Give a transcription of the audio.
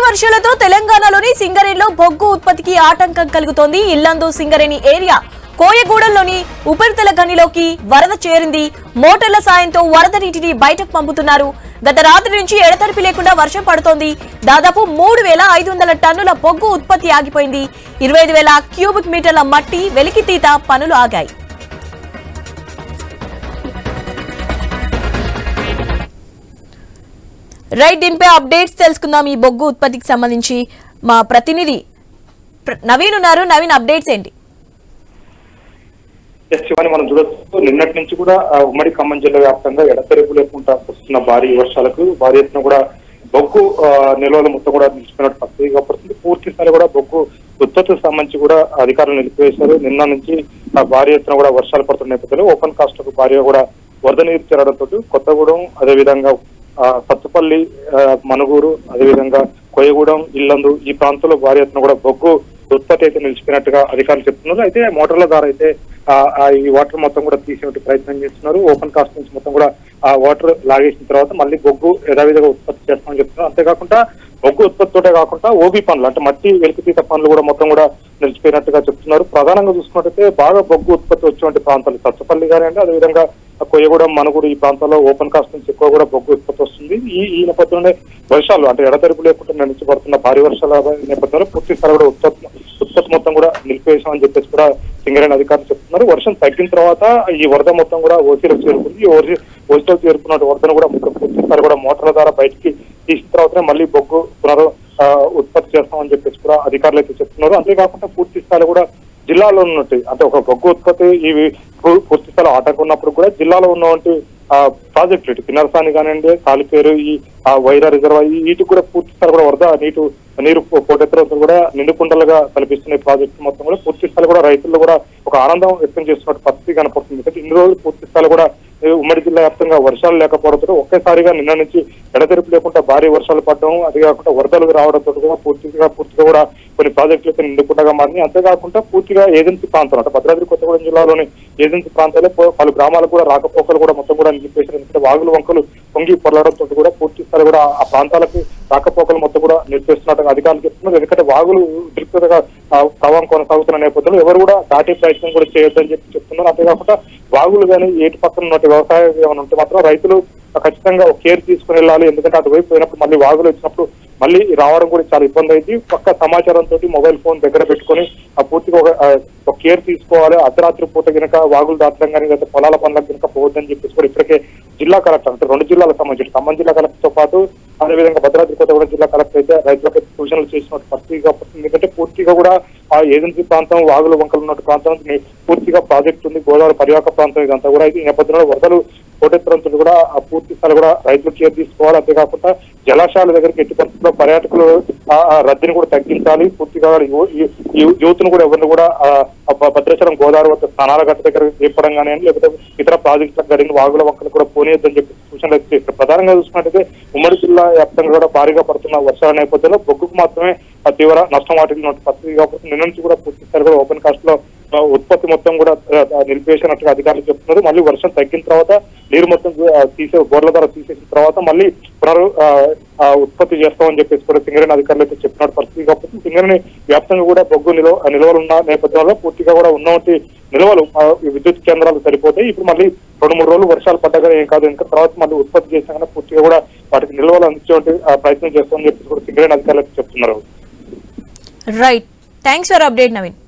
వర్షాలతో తెలంగాణలోని సింగరేణిలో బొగ్గు ఉత్పత్తికి ఆటంకం కలుగుతోంది. ఇల్లందు సింగరేణి ఏరియా కోయగూడెంలోని ఉపరితల గనిలోకి వరద చేరింది. మోటార్ల సాయంతో వరద నీటిని బయటకు పంపుతున్నారు. గత రాత్రి నుంచి ఎడతెరిపి లేకుండా వర్షం పడుతోంది. దాదాపు 3,500 టన్నుల బొగ్గు ఉత్పత్తి ఆగిపోయింది. 25,000 క్యూబిక్ మీటర్ల మట్టి వెలికితీత పనులు ఆగాయి. రైట్, దీనిపై అప్డేట్స్ తెలుసుకుందాం. ఈ బొగ్గు ఉత్పత్తికి సంబంధించి మా ప్రతినిధి నవీన్ ఉన్నారు. నవీన్, అప్డేట్స్ ఏంటి? మనం చూడొచ్చు, నిన్నటి నుంచి కూడా ఉమ్మడి ఖమ్మం జిల్లా వ్యాప్తంగా ఎడతెరిపి లేకుండా వస్తున్న భారీ వర్షాలకు భారీ ఎత్తున కూడా బొగ్గు నిల్వలు మొత్తం కూడా నిలిచిపోయినట్టు పరిస్థితిగా పడుతుంది. పూర్తి స్థాయి కూడా బొగ్గు ఉత్పత్తికి సంబంధించి కూడా అధికారులు నిలిపివేశారు. నిన్న నుంచి భారీ ఎత్తున కూడా వర్షాలు పడుతున్న నేపథ్యంలో ఓపెన్ కాస్ట్ కు భారీగా కూడా వరద నీరు చేరడంతో కొత్తగూడెం, అదేవిధంగా సత్తుపల్లి, మనుగూరు, అదేవిధంగా కోయగూడెం, ఇల్లందు ఈ ప్రాంతంలో భారీ ఎత్తున కూడా బొగ్గు ఉత్పత్తి అయితే నిలిచిపోయినట్టుగా అధికారులు చెప్తున్నారు. అయితే మోటార్ల ద్వారా అయితే ఈ వాటర్ మొత్తం కూడా తీసే ప్రయత్నం చేస్తున్నారు. ఓపెన్ కాస్ట్ నుంచి మొత్తం కూడా ఆ వాటర్ లాగేసిన తర్వాత మళ్ళీ బొగ్గు యథావిధిగా ఉత్పత్తి చేస్తామని చెప్తున్నారు. అంతేకాకుండా బొగ్గు ఉత్పత్తితోటే కాకుండా ఓబీ పనులు అంటే మట్టి వెలికితీత పనులు కూడా మొత్తం కూడా నిలిచిపోయినట్టుగా చెప్తున్నారు. ప్రధానంగా చూసుకున్నట్టయితే బాగా బొగ్గు ఉత్పత్తి వచ్చేటువంటి ప్రాంతాలు సత్తుపల్లి కానివ్వండి, అదేవిధంగా కొయ్యగూడెం, మనుగూరు ఈ ప్రాంతాల్లో ఓపెన్ కాస్ట్ నుంచి ఎక్కువ కూడా బొగ్గు ఉత్పత్తి వస్తుంది. ఈ నేపథ్యంలోనే వర్షాలు అంటే ఎడతెరిపి లేకుండా నుంచి పడుతున్న భారీ వర్షాల నేపథ్యంలో పూర్తి స్థాయి కూడా ఉత్పత్తి మొత్తం కూడా నిలిపివేశామని చెప్పేసి కూడా సింగరేణి అధికారులు చెప్తున్నారు. వర్షం తగ్గిన తర్వాత ఈ వరద మొత్తం కూడా ఓసీలకు చేరుకుంది. ఈ ఓసీలకు చేరుకున్న వరదను కూడా పూర్తి స్థాయి కూడా మోటార్ల ద్వారా బయటికి తీసిన తర్వాతనే మళ్ళీ బొగ్గు ఉత్పత్తి చేస్తామని చెప్పేసి కూడా అధికారులు అయితే చెప్తున్నారు. అంతేకాకుండా పూర్తి స్థాయిలో కూడా జిల్లాలో ఉన్నట్టు అంటే ఒక బొగ్గు ఉత్పత్తి ఇవి పూర్తి స్థాయిలో ఆటంకం ఉన్నప్పుడు కూడా జిల్లాలో ఉన్నటువంటి ప్రాజెక్టులు ఇటు కిన్నరసాని కానివ్వండి, కాలిపేరు, ఈ వైరా రిజర్వాయర్ వీటికి కూడా పూర్తి స్థాయి కూడా వరద నీరు పోటెత్తడంతో కూడా నిండుకుండలుగా కల్పిస్తున్న ప్రాజెక్టు మొత్తం కూడా పూర్తి స్థాయి కూడా రైతుల్లో కూడా ఒక ఆనందం వ్యక్తం చేస్తున్నట్టు పరిస్థితి కనపడుతుంది. అంటే ఇన్ని రోజులు పూర్తి స్థాయి కూడా ఉమ్మడి జిల్లా వ్యాప్తంగా వర్షాలు లేకపోవడంతో ఒకేసారిగా నిన్న నుంచి ఎడతెరిపి లేకుండా భారీ వర్షాలు పడడం, అది కాకుండా వరదలు రావడంతో కూడా పూర్తిగా కూడా కొన్ని ప్రాజెక్టులు అయితే నిండుకుండగా మారినాయి. అంతేకాకుండా పూర్తిగా ఏజెన్సీ ప్రాంతాలు అంటే భద్రాద్రి కొత్తగూడెం జిల్లాలోని ఏజెన్సీ ప్రాంతాల్లో పలు గ్రామాలకు కూడా రాకపోకలు కూడా మొత్తం కూడా నిలిపేశారు. ఎందుకంటే వాగులు వంకలు పొంగి పొరలడంతో కూడా పూర్తి స్థాయి కూడా ఆ ప్రాంతాలకు రాకపోకలు మొత్తం కూడా నిలిపేస్తున్నట్టుగా అధికారులు చెప్తున్నారు. ఎందుకంటే వాగులు ఉధృతంగా ప్రవాహం కొనసాగుతున్న నేపథ్యంలో ఎవరు కూడా దాటే ప్రయత్నం కూడా చేయొద్దని చెప్తున్నారు. అంతేకాకుండా వాగులు కానీ ఏటి పక్కన ఉన్నట్టు వ్యవసాయం ఏమైనా ఉంటే మాత్రం రైతులు ఖచ్చితంగా కేర్ తీసుకుని వెళ్ళాలి. ఎందుకంటే అటువైపు పోయినప్పుడు మళ్ళీ వాగులు వచ్చినప్పుడు మళ్ళీ రావడం కూడా చాలా ఇబ్బంది అయింది. పక్క సమాచారంతో మొబైల్ ఫోన్ దగ్గర పెట్టుకుని పూర్తిగా ఒక కేర్ తీసుకోవాలి. అర్ధరాత్రి పూట కనుక వాగులు దాటడం కానీ లేదా పొలాల పనులకు కనుక పోవద్దని చెప్పేసి కూడా ఇప్పటికే జిల్లా కలెక్టర్ అంటే 2 జిల్లాలకు సంబంధించి ఖమ్మం జిల్లా కలెక్టర్ తో పాటు అదేవిధంగా భద్రాద్రి కొత్తగూడెం జిల్లా కలెక్టర్ అయితే రైతులకు సూచనలు చేసినట్టు పరిస్థితిగా పడుతుంది. ఎందుకంటే పూర్తిగా కూడా ఆ ఏజెన్సీ ప్రాంతం, వాగులు వంకలు ఉన్న ప్రాంతం పూర్తిగా ప్రాజెక్టు ఉంది, గోదావరి పరివాహక ప్రాంతం ఇదంతా కూడా. ఈ నేపథ్యంలో వరదలు పోటెత్తడంతో కూడా పూర్తి స్థాయి కూడా రైతులు కేర్ తీసుకోవాలి. అంతేకాకుండా జలాశయాల దగ్గరికి ఎట్టి పరిస్థితుల్లో పర్యాటకులు రద్దీని కూడా తగ్గించాలి. పూర్తిగా యూత్ను కూడా ఎవరిని కూడా భద్రాచలం గోదావరి వద్ద స్నానాల గట్ట దగ్గర చేపడం కానీ లేకపోతే ఇతర ప్రాజెక్టులకు గడిన వాగుల వంకలు కూడా పోనీయొద్దని చెప్పి సూచనలు చేస్తారు. ప్రధానంగా చూసుకున్నట్టయితే ఉమ్మడి జిల్లా వ్యాప్తంగా కూడా భారీగా పడుతున్న వర్షాల నేపథ్యంలో బొగ్గుకు మాత్రమే తీవ్ర నష్టం వాటిల్లినట్టు పరిస్థితి కాబట్టి నిన్న నుంచి కూడా పూర్తి స్థాయి కూడా ఓపెన్ కాస్ట్ లో ఉత్పత్తి మొత్తం కూడా నిలిపేసినట్టుగా అధికారులు చెప్తున్నారు. మళ్ళీ వర్షం తగ్గిన తర్వాత నీరు మొత్తం బోర్ల ద్వారా తీసేసిన తర్వాత మళ్ళీ ఉత్పత్తి చేస్తామని చెప్పేసి కూడా సింగరేణి అధికారులు అయితే చెప్పినట్టు పరిస్థితి కాబట్టి సింగరేణి వ్యాప్తంగా కూడా బొగ్గు నిల్వలు ఉన్న నేపథ్యంలో పూర్తిగా కూడా ఉన్నటువంటి నిల్వలు విద్యుత్ కేంద్రాలు సరిపోతాయి. ఇప్పుడు మళ్ళీ 2-3 రోజులు వర్షాలు పడ్డగా ఏం కాదు, ఇంకా తర్వాత మళ్ళీ ఉత్పత్తి చేసినా కానీ పూర్తిగా కూడా వాటికి నిల్వలు అందించే ప్రయత్నం చేస్తామని చెప్పేసి కూడా సింగరేణి అధికారులు చెప్తున్నారు. Right, thanks for update Naveen.